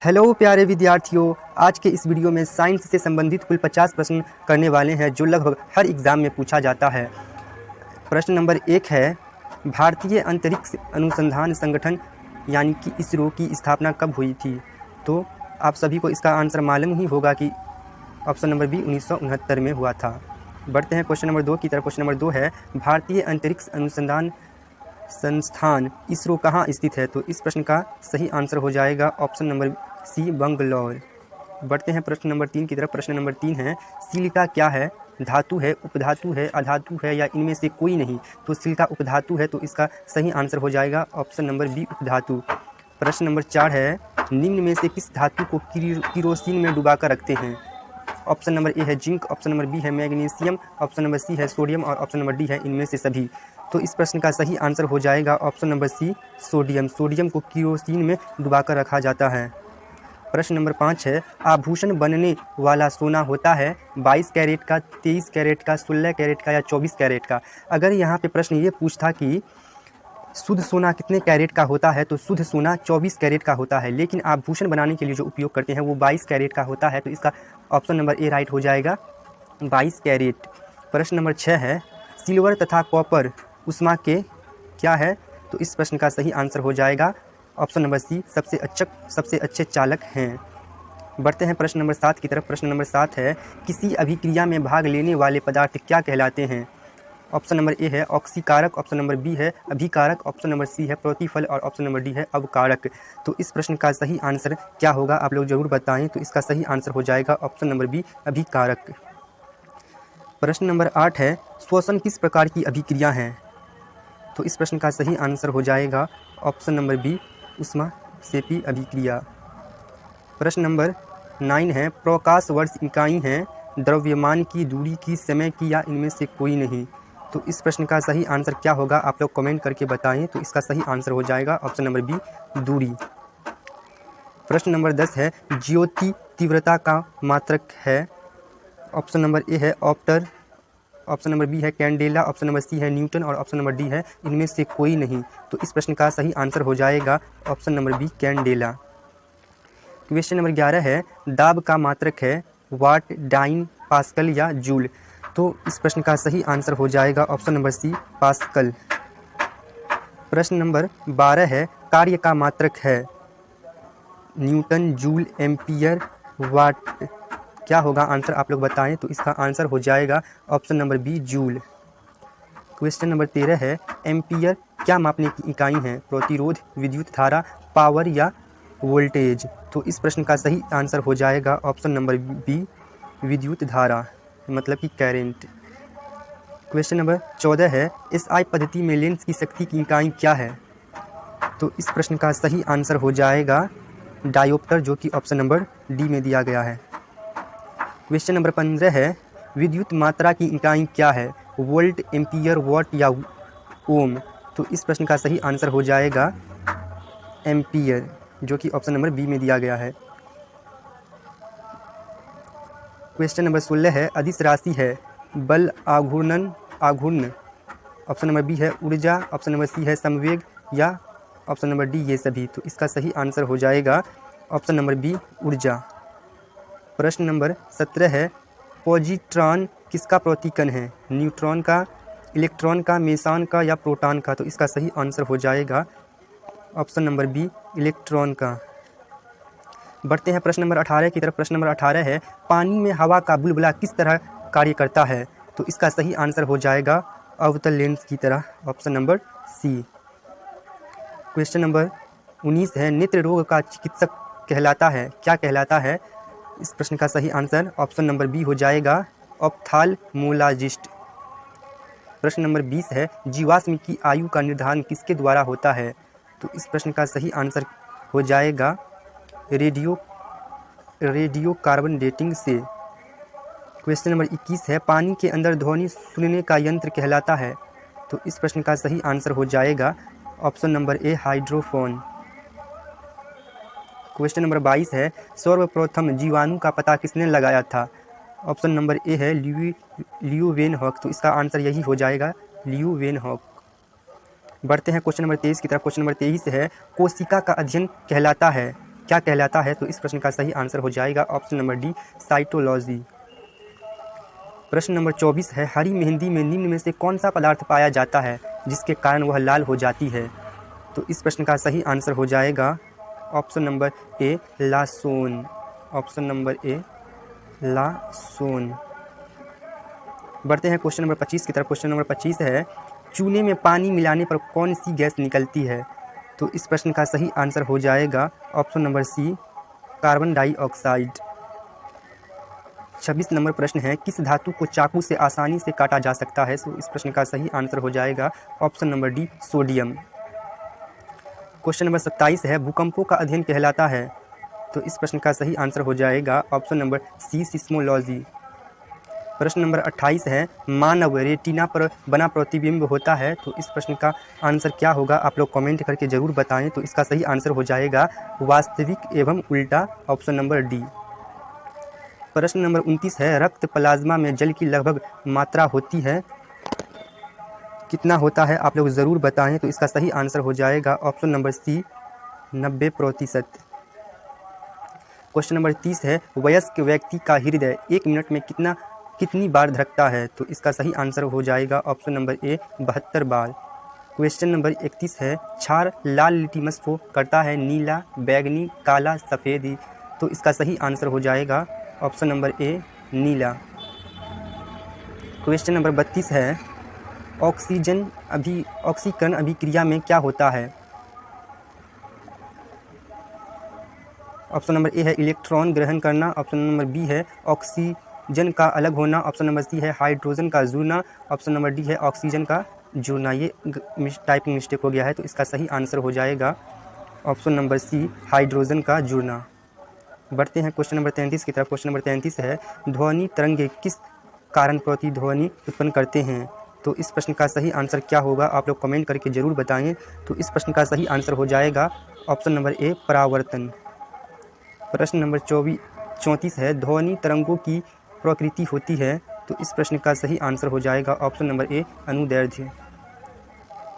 Hello प्यारे विद्यार्थियों, आज के इस वीडियो में साइंस से संबंधित कुल 50 प्रश्न करने वाले हैं जो लगभग हर एग्ज़ाम में पूछा जाता है। प्रश्न नंबर 1 है, भारतीय अंतरिक्ष अनुसंधान संगठन यानी कि इसरो की स्थापना कब हुई थी? तो आप सभी को इसका आंसर मालूम ही होगा कि ऑप्शन नंबर बी 1969 में हुआ था। बढ़ते हैं क्वेश्चन नंबर 2 की तरफ। क्वेश्चन नंबर 2 है, भारतीय अंतरिक्ष अनुसंधान संस्थान इसरो कहाँ स्थित है? तो इस प्रश्न का सही आंसर हो जाएगा ऑप्शन नंबर सी, बंगलौर। बढ़ते हैं प्रश्न नंबर 3 की तरफ। प्रश्न नंबर 3 है, सिलिका क्या है? धातु है, उपधातु है, अधातु है या इनमें से कोई नहीं? तो सिलिका उपधातु है, तो इसका सही आंसर हो जाएगा ऑप्शन नंबर बी, उपधातु। प्रश्न नंबर 4 है, निम्न में से किस धातु को किरोसिन में डुबाकर रखते हैं? ऑप्शन नंबर ए है जिंक, ऑप्शन नंबर बी है मैग्नीशियम, ऑप्शन नंबर सी है सोडियम और ऑप्शन नंबर डी है इनमें से सभी। तो इस प्रश्न का सही आंसर हो जाएगा option number C, sodium. Sodium को किरोसिन में डुबाकर रखा जाता है। प्रश्न नंबर 5 है, आभूषण बनने वाला सोना होता है 22 कैरेट का, 23 कैरेट का, 16 कैरेट का या 24 कैरेट का? अगर यहाँ पे प्रश्न ये पूछता कि शुद्ध सोना कितने कैरेट का होता है, तो शुद्ध सोना 24 कैरेट का होता है, लेकिन आभूषण बनाने के लिए जो उपयोग करते हैं वो 22 कैरेट का होता है, तो इसका ऑप्शन नंबर ए राइट हो जाएगा, 22 कैरेट। प्रश्न नंबर 6 है, सिल्वर तथा कॉपर उष्मा के क्या है? तो इस प्रश्न का सही आंसर हो जाएगा ऑप्शन नंबर सी, सबसे अच्छे चालक हैं। बढ़ते हैं प्रश्न नंबर 7 की तरफ। प्रश्न नंबर 7 है, किसी अभिक्रिया में भाग लेने वाले पदार्थ क्या कहलाते हैं? ऑप्शन नंबर ए है ऑक्सीकारक, ऑप्शन नंबर बी है अभिकारक, ऑप्शन नंबर सी है प्रतिफल और ऑप्शन नंबर डी है अवकारक। तो इस प्रश्न का सही आंसर क्या होगा, आप लोग जरूर बताएं। तो इसका सही आंसर हो जाएगा ऑप्शन नंबर बी, अभिकारक। प्रश्न नंबर 8 है, श्वसन किस प्रकार की अभिक्रिया है? तो इस प्रश्न का सही आंसर हो जाएगा ऑप्शन नंबर बी, ऊष्माक्षेपी अभिक्रिया। प्रश्न नंबर 9 है, प्रकाश वर्ष इकाई है द्रव्यमान की, दूरी की, समय की या इनमें से कोई नहीं? तो इस प्रश्न का सही आंसर क्या होगा, आप लोग कमेंट करके बताएं। तो इसका सही आंसर हो जाएगा ऑप्शन नंबर बी, दूरी। प्रश्न नंबर 10 है, ज्योति तीव्रता का मात्रक है? ऑप्शन नंबर ए है ऑप्टर, ऑप्शन नंबर बी है कैंडेला, ऑप्शन नंबर सी है न्यूटन और ऑप्शन नंबर डी है इनमें से कोई नहीं। तो इस प्रश्न का सही आंसर हो जाएगा option number B, candela. Question number 11 है, दाब का मात्रक है वाट, डाइन, पास्कल या जूल? तो इस प्रश्न का सही आंसर हो जाएगा ऑप्शन नंबर सी, पास्कल। प्रश्न नंबर 12 है, कार्य का मात्रक है न्यूटन, जूल, एम्पियर, वाट? क्या होगा आंसर, आप लोग बताएं। तो इसका आंसर हो जाएगा option number B, joule. Question number 13 है, एम्पियर क्या मापने की इकाई है? प्रतिरोध, विद्युत धारा, पावर या वोल्टेज? तो इस प्रश्न का सही आंसर हो जाएगा ऑप्शन नंबर बी, विद्युत धारा, मतलब कि करंट। क्वेश्चन नंबर 14 है, एसआई पद्धति में लेंस की शक्ति की इकाई क्या है? तो इस प्रश्न का सही आंसर हो जाएगा डायोप्टर, जो कि ऑप्शन नंबर डी में दिया गया है। क्वेश्चन नंबर 15 है, विद्युत मात्रा की इकाई क्या है? वोल्ट, एम्पियर, वॉट या ओम? तो इस प्रश्न का सही आंसर हो जाएगा एम्पियर, जो कि ऑप्शन नंबर बी में दिया गया है। क्वेश्चन नंबर 16 है, अदिश राशि है बल, आघूर्णन, आघूर्ण? ऑप्शन नंबर बी है ऊर्जा, ऑप्शन नंबर सी है संवेग या ऑप्शन नंबर डी ये सभी? तो इसका सही आंसर हो जाएगा ऑप्शन नंबर बी, ऊर्जा। प्रश्न नंबर 17 है, पॉजिट्रॉन किसका प्रतिकण है? न्यूट्रॉन का, इलेक्ट्रॉन का, मेसॉन का या प्रोटॉन का? तो इसका सही आंसर हो जाएगा ऑप्शन नंबर बी, इलेक्ट्रॉन का। बढ़ते हैं प्रश्न नंबर 18 की तरफ। प्रश्न नंबर 18 है, पानी में हवा का बुलबुला किस तरह कार्य करता है? तो इसका सही आंसर हो जाएगा अवतल लेंस की तरह, option number C. Question number 19 है, नेत्र रोग का चिकित्सक कहलाता है, क्या कहलाता है? इस प्रश्न का सही आंसर ऑप्शन नंबर बी हो जाएगा, ऑप्थाल्मोलॉजिस्ट। प्रश्न नंबर 20 है, जीवाश्म की आयु का निर्धारण किसके द्वारा होता है? तो इस प्रश्न का सही आंसर हो जाएगा रेडियो कार्बन डेटिंग से। क्वेश्चन नंबर 21 है, पानी के अंदर ध्वनि सुनने का यंत्र कहलाता है? तो इस प्रश्न का सही आंसर हो जाएगा ऑप्शन नंबर ए, हाइड्रोफोन। क्वेश्चन नंबर 22 है, सर्वप्रथम जीवाणु का पता किसने लगाया था? ऑप्शन नंबर ए है ल्यूवेनहॉक। तो इसका आंसर यही हो जाएगा, ल्यूवेनहॉक। बढ़ते हैं क्वेश्चन नंबर 23 की तरफ। क्वेश्चन नंबर 23 है, कोशिका का अध्ययन कहलाता है? क्या कहलाता है? तो इस प्रश्न का सही आंसर हो जाएगा ऑप्शन नंबर डी, साइटोलॉजी। प्रश्न नंबर 24 है, हरी मेहंदी में निम्न में से कौन सा पदार्थ पाया जाता है जिसके कारण वह लाल हो जाती है? तो इस प्रश्न का सही आंसर हो जाएगा ऑप्शन नंबर ए, लासोन। ऑप्शन नंबर ए, लासोन। बढ़ते हैं क्वेश्चन नंबर 25 की तरफ। क्वेश्चन नंबर 25 है, चूने में पानी मिलाने पर कौन सी गैस निकलती है? तो इस प्रश्न का सही आंसर हो जाएगा option number C, carbon dioxide. 26 number प्रश्न है, किस धातु को चाकू से आसानी से काटा जा सकता है? तो इस प्रश्न का सही आंसर हो जाएगा option number D, sodium. Question number 27 है, भूकंपों का अध्ययन कहलाता है? तो इस प्रश्न का सही आंसर हो जाएगा ऑप्शन नंबर सी, सिस्मोलॉजी। प्रश्न नंबर 28 है, मानव रेटिना पर बना प्रतिबिंब होता है? तो इस प्रश्न का आंसर क्या होगा? आप लोग कमेंट करके ज़रूर बताएं। तो इसका सही आंसर हो जाएगा वास्तविक एवं उल्टा, ऑप्शन नंबर डी। प्रश्न नंबर 29 है, रक्त प्लाज्मा में जल की लगभग मात्रा होती है? कितना होता है? आप लोग ज़रूर बताएं। तो इसका सही आंसर हो जाएगा option number C, 90%। Question number 30 है, वयस्क व्यक्ति का हृदय 1 मिनट में कितनी बार धड़कता है? तो इसका सही आंसर हो जाएगा ऑप्शन नंबर ए, 72 बार। क्वेश्चन नंबर 31 है, क्षार लाल लिटमस को करता है नीला, बैगनी, काला, सफ़ेद? तो इसका सही आंसर हो जाएगा ऑप्शन नंबर ए, नीला। क्वेश्चन नंबर 32 है, ऑक्सीकरण अभिक्रिया में क्या होता है? ऑप्शन नंबर ए है इलेक्ट्रॉन ग्रहण करना, ऑप्शन नंबर बी है ऑक्सीजन का अलग होना, ऑप्शन नंबर सी है हाइड्रोजन का जुड़ना, ऑप्शन नंबर डी है ऑक्सीजन का जुड़ना। ये टाइपिंग मिस्टेक हो गया है। तो इसका सही आंसर हो जाएगा ऑप्शन नंबर सी, हाइड्रोजन का जुड़ना। बढ़ते हैं क्वेश्चन नंबर 33 की तरफ। क्वेश्चन नंबर 33 है, ध्वनि तरंगे किस कारण प्रतिध्वनि उत्पन्न करते हैं? तो इस प्रश्न का सही आंसर क्या होगा? आप लोग कमेंट करके ज़रूर बताएं। तो इस प्रश्न का सही आंसर हो जाएगा ऑप्शन नंबर ए, परावर्तन। प्रश्न नंबर 34 है, ध्वनि तरंगों की प्रकृति होती है? तो इस प्रश्न का सही आंसर हो जाएगा ऑप्शन नंबर ए, अनुदैर्ध्य।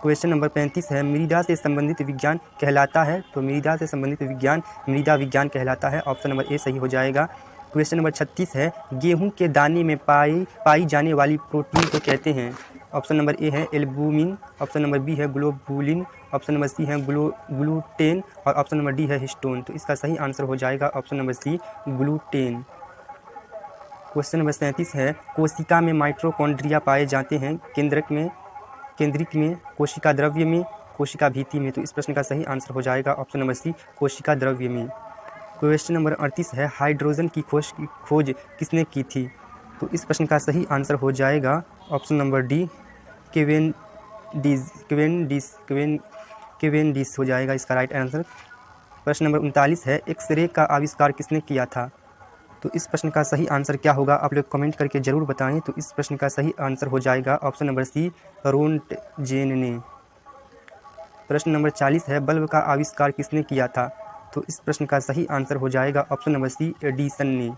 क्वेश्चन नंबर 35 है, मृदा से संबंधित विज्ञान कहलाता है? तो मृदा से संबंधित विज्ञान मृदा विज्ञान कहलाता है, ऑप्शन नंबर ए सही हो जाएगा। क्वेश्चन नंबर 36 है, गेहूं के दाने में पाई जाने वाली प्रोटीन को कहते हैं? ऑप्शन नंबर ए है एल्बुमिन, ऑप्शन नंबर बी है ग्लोबुलिन, ऑप्शन नंबर सी है ग्लूटेन और ऑप्शन नंबर डी है हिस्टोन। तो इसका सही आंसर हो जाएगा option number C, gluten. Question number 37 है, कोशिका में माइटोकॉन्ड्रिया पाए जाते हैं? केंद्रक में, कोशिका द्रव्य में, कोशिका भित्ति में? तो इस प्रश्न का सही आंसर हो जाएगा ऑप्शन नंबर सी, कोशिका द्रव्य में। क्वेश्चन नंबर 38 है, हाइड्रोजन की खोज किसने की थी? तो इस प्रश्न का सही आंसर हो जाएगा ऑप्शन नंबर डी, केवेंडिश हो जाएगा इसका राइट आंसर। प्रश्न नंबर 39 है, एक्सरे का आविष्कार किसने किया था? तो इस प्रश्न का सही आंसर क्या होगा? आप लोग कमेंट करके ज़रूर बताएं। तो इस प्रश्न का सही आंसर हो जाएगा ऑप्शन नंबर सी, रोंटगेन ने। प्रश्न नंबर 40 है, बल्ब का आविष्कार किसने किया था? तो इस प्रश्न का सही आंसर हो जाएगा ऑप्शन नंबर सी, एडिसन ने।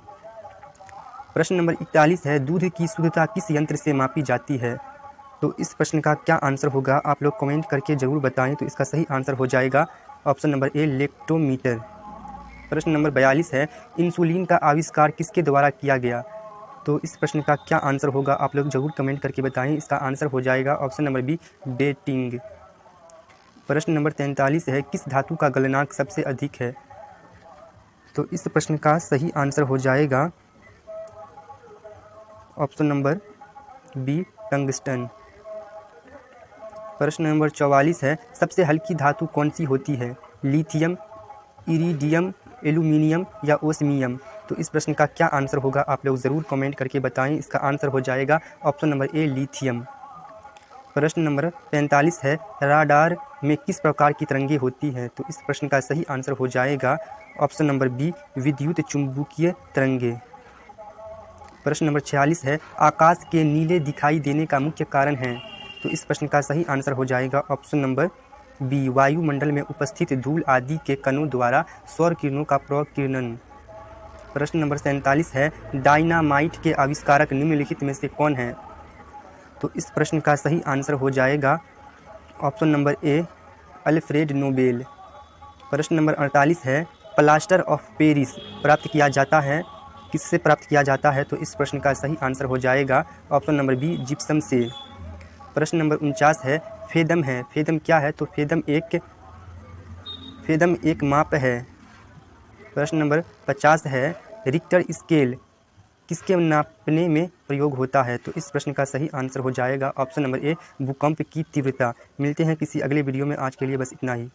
प्रश्न नंबर 41 है, दूध की शुद्धता किस यंत्र से मापी जाती है? तो इस प्रश्न का क्या आंसर होगा? आप लोग कमेंट करके ज़रूर बताएं। तो इसका सही आंसर हो जाएगा ऑप्शन नंबर ए, लेक्टोमीटर। प्रश्न नंबर 42 है, इंसुलिन का आविष्कार किसके द्वारा किया गया? तो इस प्रश्न का क्या आंसर होगा? आप लोग ज़रूर कमेंट करके बताएं। इसका आंसर हो जाएगा ऑप्शन नंबर बी, बेटिंग। प्रश्न नंबर 43 है, किस धातु का गलनांक सबसे अधिक है? तो इस प्रश्न का सही आंसर हो जाएगा ऑप्शन नंबर बी, टंगस्टन। प्रश्न नंबर 44 है, सबसे हल्की धातु कौन सी होती है? लिथियम, इरिडियम, एल्यूमिनियम या ओस्मियम? तो इस प्रश्न का क्या आंसर होगा? आप लोग ज़रूर कमेंट करके बताएं। इसका आंसर हो जाएगा ऑप्शन नंबर ए, लिथियम। प्रश्न नंबर 45 है, राडार में किस प्रकार की तरंगें होती हैं? तो इस प्रश्न का सही आंसर हो जाएगा ऑप्शन नंबर बी, विद्युत चुम्बकीय तरंगें। प्रश्न नंबर 46 है, आकाश के नीले दिखाई देने का मुख्य कारण है? तो इस प्रश्न का सही आंसर हो जाएगा ऑप्शन नंबर बी, वायुमंडल में उपस्थित धूल आदि के कणों द्वारा सौर किरणों का प्रकीर्णन। प्रश्न नंबर 47 है, डायनामाइट के आविष्कारक निम्नलिखित में से कौन है? तो इस प्रश्न का सही आंसर हो जाएगा ऑप्शन नंबर ए, अल्फ्रेड नोबेल। प्रश्न नंबर 48 है, प्लास्टर ऑफ पेरिस प्राप्त किया जाता है? किससे प्राप्त किया जाता है? तो इस प्रश्न का सही आंसर हो जाएगा ऑप्शन नंबर बी, जिप्सम से। प्रश्न नंबर 49 है, फेदम है। फेदम क्या है? तो फेदम एक माप है। प्रश्न नंबर 50 है, रिक्टर स्केल किसके नापने में प्रयोग होता है? तो इस प्रश्न का सही आंसर हो जाएगा ऑप्शन नंबर ए, भूकंप की तीव्रता। मिलते हैं किसी अगले वीडियो में, आज के लिए बस इतना ही।